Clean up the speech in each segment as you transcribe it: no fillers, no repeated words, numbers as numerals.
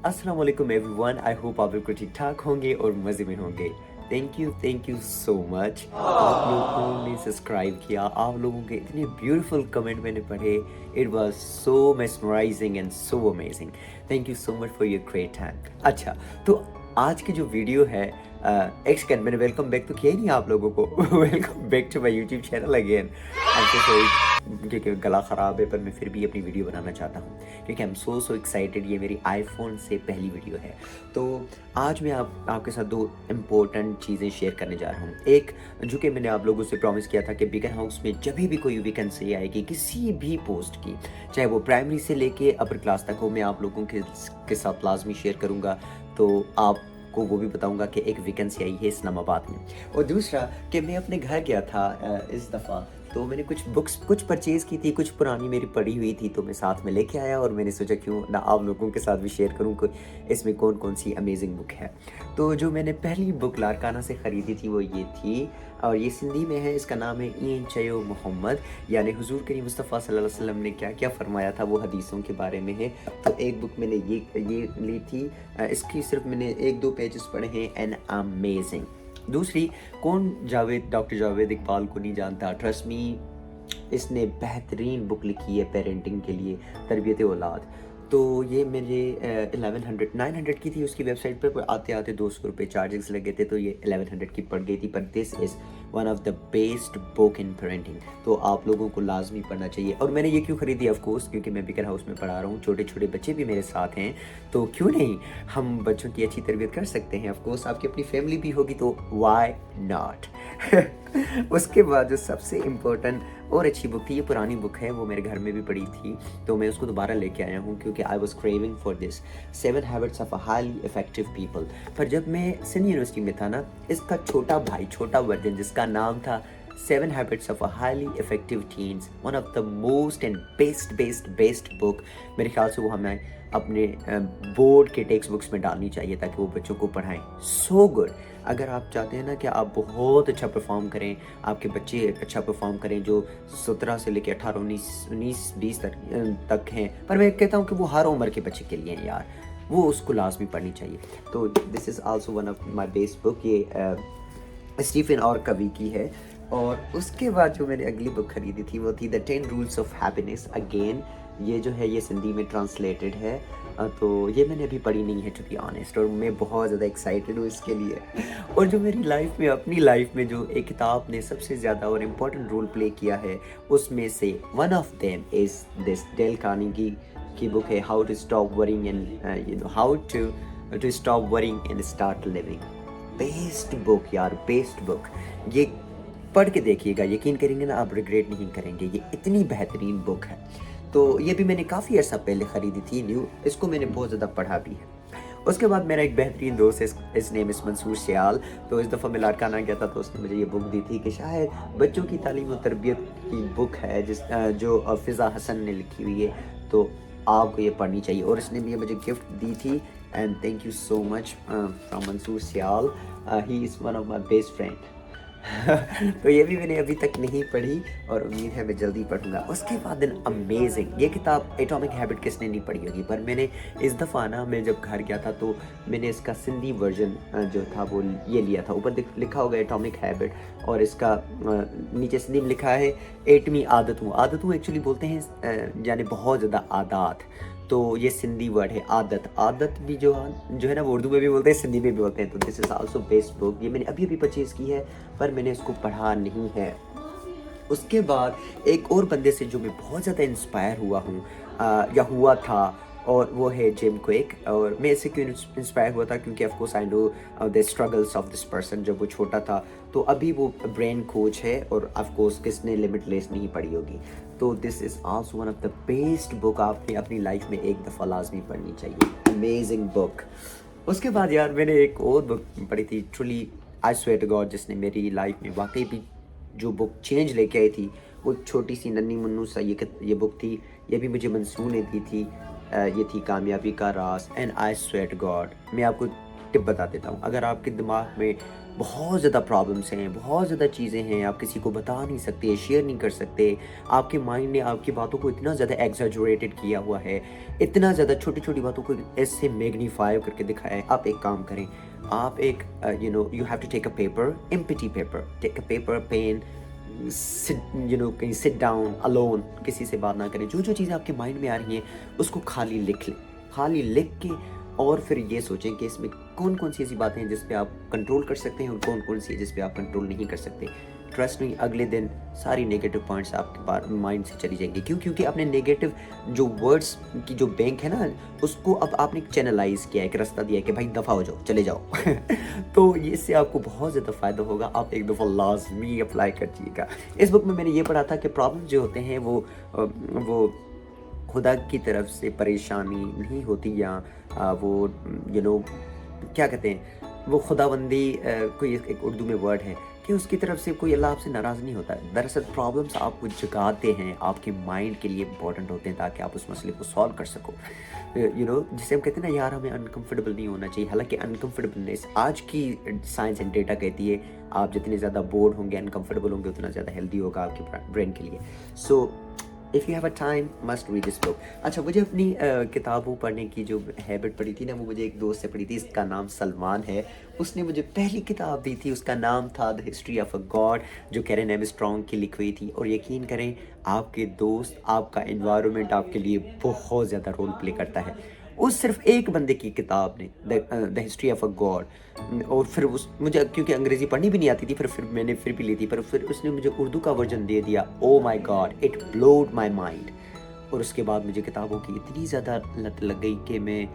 अस्सलाम वालेकुम everyone. I hope आप बिल्कुल ठीक ठाक होंगे और मज़े में होंगे। Thank you so much. आप लोगों ने सब्सक्राइब किया, आप लोगों के इतने ब्यूटीफुल कमेंट मैंने पढ़े। It was so mesmerising and so amazing. Thank you so much for your great time. अच्छा, तो आज की जो वीडियो है, एक सेकेंड, मैंने वेलकम बैक तो किया ही नहीं आप लोगों को। Welcome back to my YouTube channel again. I am so sorry क्योंकि गला ख़राब है, पर मैं फिर भी अपनी वीडियो बनाना चाहता हूँ क्योंकि आई एम सो एक्साइटेड। ये मेरी आईफोन से पहली वीडियो है। तो आज मैं आपके साथ दो इम्पोर्टेंट चीज़ें शेयर करने जा रहा हूँ। एक, जो कि मैंने आप लोगों से प्रॉमिस किया था कि बिगर हाउस में जब भी कोई वैकेंसी आएगी किसी भी पोस्ट की, चाहे वो प्राइमरी से लेके अपर क्लास तक हो, मैं आप लोगों के साथ लाजमी शेयर करूँगा। तो आपको वो भी बताऊंगा कि एक वैकेंसी आई है इस्लामाबाद में। और दूसरा कि मैं अपने घर गया था इस दफ़ा, तो मैंने कुछ बुक्स परचेज़ की थी, कुछ पुरानी मेरी पढ़ी हुई थी, तो मैं साथ में लेके आया और मैंने सोचा क्यों ना आप लोगों के साथ भी शेयर करूं कि इसमें कौन कौन सी अमेजिंग बुक है। तो जो मैंने पहली बुक लारकाना से ख़रीदी थी वो ये थी, और ये सिंधी में है। इसका नाम है ईन चयो मोहम्मद, यानी हुजूर करीम मुस्तफ़ा सल्लल्लाहु अलैहि वसल्लम ने क्या क्या फ़रमाया था वो हदीसों के बारे में है। तो एक बुक मैंने ये ली थी। इसकी सिर्फ मैंने 1-2 पेजेस पढ़े हैं एंड अमेजिंग। दूसरी, डॉक्टर जावेद इकबाल को नहीं जानता, ट्रस्ट मी, इसने बेहतरीन बुक लिखी है पेरेंटिंग के लिए, तरबियत औलाद। तो ये मेरे 900 की थी उसकी वेबसाइट पर आते आते 200 रुपये चार्जेस लगे थे, तो ये 1100 की पड़ गई थी। पर this is one of the best book in parenting, तो आप लोगों को लाजमी पढ़ना चाहिए। और मैंने ये क्यों ख़रीदी, ऑफ कोर्स क्योंकि मैं बिकर हाउस में पढ़ा रहा हूँ, छोटे छोटे बच्चे भी मेरे साथ हैं, तो क्यों नहीं हम बच्चों की अच्छी तरबियत कर सकते हैं। ऑफ कोर्स आपकी अपनी फैमिली भी होगी तो वाई नॉट। उसके बाद जो सबसे इम्पोर्टेंट और अच्छी बुक थी, ये पुरानी बुक है, वो मेरे घर में भी पड़ी थी, तो मैं उसको दोबारा लेके आया हूँ क्योंकि I was craving for this 7 habits of a highly effective people. पर जब मैं सिंध यूनिवर्सिटी में था ना, इसका छोटा भाई, छोटा वर्जन, जिसका नाम था 7 Habits of a Highly Effective Teens, one of the most and best book, मेरे ख्याल से वो हमें अपने बोर्ड के टेक्स्ट बुक्स में डालनी चाहिए ताकि वो बच्चों को पढ़ाएं। So good. अगर आप चाहते हैं ना कि आप बहुत अच्छा परफॉर्म करें, आपके बच्चे अच्छा परफॉर्म करें, जो 17 से लेकर 18, 19, 20 तक हैं, पर मैं कहता हूँ कि वो हर उम्र के बच्चे के लिए हैं यार, वो उसको लाजमी पढ़नी चाहिए। तो this is also one of my best book. ये स्टीफन और कवी की है। और उसके बाद जो मैंने अगली बुक खरीदी थी वो थी the 10 rules of happiness. Again ये जो है ये सिंधी में ट्रांसलेटेड है, तो ये मैंने अभी पढ़ी नहीं है टू बी ऑनेस्ट, और मैं बहुत ज़्यादा एक्साइटेड हूँ इसके लिए। और जो मेरी लाइफ में, अपनी लाइफ में जो एक किताब ने सबसे ज़्यादा और इम्पोर्टेंट रोल प्ले किया है, उसमें से one of them is this Dale Carnegie की बुक है, how to stop worrying and how to stop worrying and start living. Best book यार, बेस्ट बुक। ये पढ़ के देखिएगा, यकीन करेंगे ना आप रिग्रेट नहीं करेंगे, ये इतनी बेहतरीन बुक है। तो ये भी मैंने काफ़ी अर्सा पहले ख़रीदी थी न्यू, इसको मैंने बहुत ज़्यादा पढ़ा भी है। उसके बाद मेरा एक बेहतरीन दोस्त है, इस नेम इस मंसूर सियाल, तो इस दफ़ा मैं लारकाना गया था तो उसने मुझे ये बुक दी थी कि शायद बच्चों की तालीम और तरबियत की बुक है जो फ़िज़ा हसन ने लिखी हुई है, तो आपको ये पढ़नी चाहिए। और इसने भी मुझे गिफ्ट दी थी, and thank you so much from Mansoor Sial. He is one of my best friend. तो ये भी मैंने अभी तक नहीं पढ़ी और उम्मीद है मैं जल्दी पढ़ूंगा। उसके बाद अमेजिंग, ये किताब एटॉमिक हैबिट किसने नहीं पढ़ी होगी, पर मैंने इस दफ़ा ना, मैं जब घर गया था तो मैंने इसका सिंधी वर्जन जो था वो ये लिया था। ऊपर लिखा होगा एटॉमिक हैबिट, और इसका नीचे सिंधी में लिखा है 8वीं आदतों एक्चुअली बोलते हैं यानी बहुत ज़्यादा आदात, तो ये सिंधी वर्ड है आदत भी जो है ना, वो उर्दू में भी बोलते हैं, सिंधी में भी बोलते हैं। तो this is also best book. ये मैंने अभी परचेज़ की है, पर मैंने इसको पढ़ा नहीं है। उसके बाद एक और बंदे से जो मैं बहुत ज़्यादा इंस्पायर हुआ हूँ या हुआ था, और वो है जिम क्विक। और मैं इससे क्यों इंस्पायर हुआ था, क्योंकि of course I know the struggles of this person. जब वो छोटा था तो अभी वो ब्रेन कोच है, और ऑफ कोर्स किसने लिमिटलेस नहीं पढ़ी होगी। तो this is also one of the best book, आपने अपनी लाइफ में एक दफ़ा लाजमी पढ़नी चाहिए। Amazing book. उसके बाद यार मैंने एक और बुक पढ़ी थी, truly I swear to God, जिसने मेरी लाइफ में वाकई भी जो बुक चेंज लेके आई थी, वो छोटी सी नन्ही मुन्नू सा ये बुक थी। ये भी मुझे मंसूर ने दी थी। ये थी कामयाबी का राज। And I swear to God, मैं आपको टिप बता देता हूँ, अगर आपके दिमाग में بہت زیادہ پرابلمس ہیں، بہت زیادہ چیزیں ہیں، آپ کسی کو بتا نہیں سکتے، شیئر نہیں کر سکتے. آپ کے مائنڈ نے آپ کی باتوں کو اتنا زیادہ ایگزیجریٹڈ کیا ہوا ہے، اتنا زیادہ چھوٹی چھوٹی باتوں کو ایسے میگنیفائی کر کے دکھایا ہے. آپ ایک کام کریں، آپ ایک you have to take a paper, empty paper, take a paper, pen, کہیں سٹ ڈاؤن الون، کسی سے بات نہ کریں، جو جو چیزیں آپ کے مائنڈ میں آ رہی ہیں اس کو خالی لکھ لیں. خالی لکھ کے اور پھر یہ سوچیں کہ اس میں کون کون سی ایسی باتیں ہیں جس پہ آپ کنٹرول کر سکتے ہیں اور کون کون سی ہے جس پہ آپ کنٹرول نہیں کر سکتے. ٹرسٹ نہیں، اگلے دن ساری نیگیٹو پوائنٹس آپ کے مائنڈ سے چلی جائیں گے. کیونکہ آپ نے نیگیٹو جو ورڈس کی جو بینک ہے نا، اس کو اب آپ نے چینلائز کیا ہے، ایک رستہ دیا ہے کہ بھائی دفعہ ہو جاؤ، چلے جاؤ. تو اس سے آپ کو بہت زیادہ فائدہ ہوگا. آپ ایک دفعہ لازمی اپلائی کریے گا. اس بک میں نے یہ پڑھا تھا کہ پرابلم جو ہوتے ہیں وہ خدا کی طرف سے پریشانی نہیں ہوتی، یا وہ کیا کہتے ہیں، وہ خداوندی، کوئی ایک اردو میں ورڈ ہے کہ اس کی طرف سے کوئی اللہ آپ سے ناراض نہیں ہوتا ہے. دراصل پرابلمس آپ کو جگاتے ہیں، آپ کے مائنڈ کے لیے امپورٹنٹ ہوتے ہیں تاکہ آپ اس مسئلے کو سالو کر سکو. جسے ہم کہتے ہیں نا یار ہمیں انکمفرٹیبل نہیں ہونا چاہیے. حالانکہ انکمفرٹیبلنس آج کی سائنس اینڈ ڈیٹا کہتی ہے آپ جتنے زیادہ بورڈ ہوں گے، انکمفرٹیبل ہوں گے، اتنا زیادہ ہیلدی ہوگا آپ کے برین کے لیے. سو if you have a time must read this book. اچھا، مجھے اپنی کتابوں پڑھنے کی جو ہیبٹ پڑی تھی نا، وہ مجھے ایک دوست سے پڑی تھی. اس کا نام سلمان ہے. اس نے مجھے پہلی کتاب دی تھی، اس کا نام تھا the history of a God, جو کیرن ایمسٹرانگ کی لکھی ہوئی تھی. اور یقین کریں آپ کے دوست، آپ کا انوائرمنٹ آپ کے لیے بہت زیادہ رول پلے کرتا ہے. اس صرف ایک بندے کی کتاب نے، the history of a God. اور پھر مجھے کیونکہ انگریزی پڑھنی بھی نہیں آتی تھی، پھر میں نے پھر بھی لی تھی، پھر اس نے مجھے اردو کا ورژن دے دیا. Oh my God, it blowed my mind. اور اس کے بعد مجھے کتابوں کی اتنی زیادہ لت لگ گئی کہ میں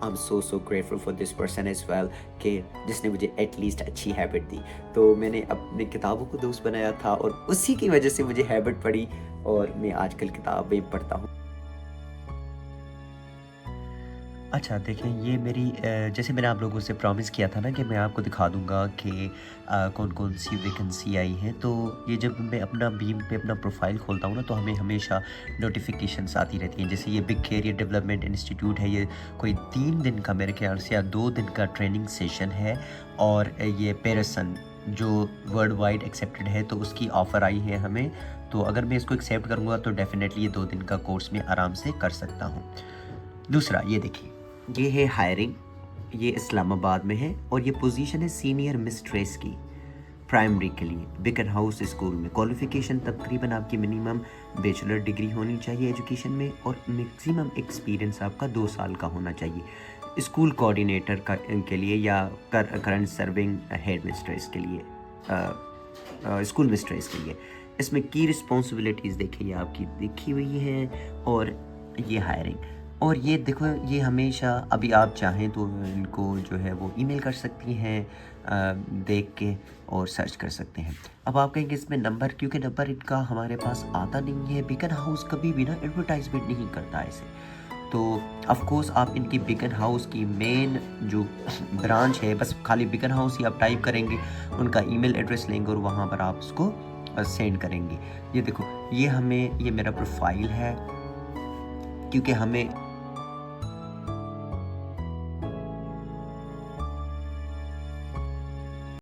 I'm so grateful for this person as well، کہ جس نے مجھے ایٹ لیسٹ اچھی ہیبٹ دی. تو میں نے اپنے کتابوں کو دوست بنایا تھا اور اسی کی وجہ سے مجھے ہیبٹ پڑی، اور میں آج کل کتابیں پڑھتا ہوں. اچھا دیکھیں، یہ میری جیسے میں نے آپ لوگوں سے پرومس کیا تھا نا کہ میں آپ کو دکھا دوں گا کہ کون کون سی ویکنسی آئی ہیں. تو یہ جب میں اپنا بیم پہ اپنا پروفائل کھولتا ہوں نا، تو ہمیں ہمیشہ نوٹیفیکیشنس آتی رہتی ہیں. جیسے یہ بگ کیریئر ڈیولپمنٹ انسٹیٹیوٹ ہے، یہ کوئی 3 دن کا میرے خیال سے یا 2 دن کا ٹریننگ سیشن ہے. اور یہ پیرسن جو ورلڈ وائڈ ایکسیپٹڈ ہے، تو اس کی آفر آئی ہے ہمیں. تو اگر میں اس کو ایکسیپٹ کروں گا تو ڈیفینیٹلی یہ 2 دن کا کورس میں آرام سے کر سکتا ہوں. دوسرا یہ دیکھیے، یہ ہے ہائرنگ. یہ اسلام آباد میں ہے اور یہ پوزیشن ہے سینئر مسٹریس کی، پرائمری کے لیے، بیکن ہاؤس اسکول میں. کوالیفیکیشن تقریباً آپ کی منیمم بیچلر ڈگری ہونی چاہیے ایجوکیشن میں، اور میکسیمم ایکسپیرینس آپ کا 2 سال کا ہونا چاہیے. اسکول کوآرڈینیٹر کے لیے یا کرنٹ سرونگ ہیڈ مسٹریس کے لیے، اسکول مسٹریس کے لیے. اس میں کی رسپانسبلٹیز دیکھیں یہ آپ کی لکھی ہوئی ہیں، اور یہ ہائرنگ. اور یہ دیکھو، یہ ہمیشہ ابھی آپ چاہیں تو ان کو جو ہے وہ ای میل کر سکتی ہیں، دیکھ کے اور سرچ کر سکتے ہیں. اب آپ کہیں گے اس میں نمبر، کیونکہ نمبر ان کا ہمارے پاس آتا نہیں ہے. بیکن ہاؤس کبھی بھی نا ایڈورٹائزمنٹ نہیں کرتا ایسے. تو آف کورس آپ ان کی بیکن ہاؤس کی مین جو برانچ ہے، بس خالی بیکن ہاؤس ہی آپ ٹائپ کریں گے، ان کا ای میل ایڈریس لیں گے اور وہاں پر آپ اس کو سینڈ کریں گے. یہ دیکھو، یہ میرا پروفائل ہے، کیونکہ ہمیں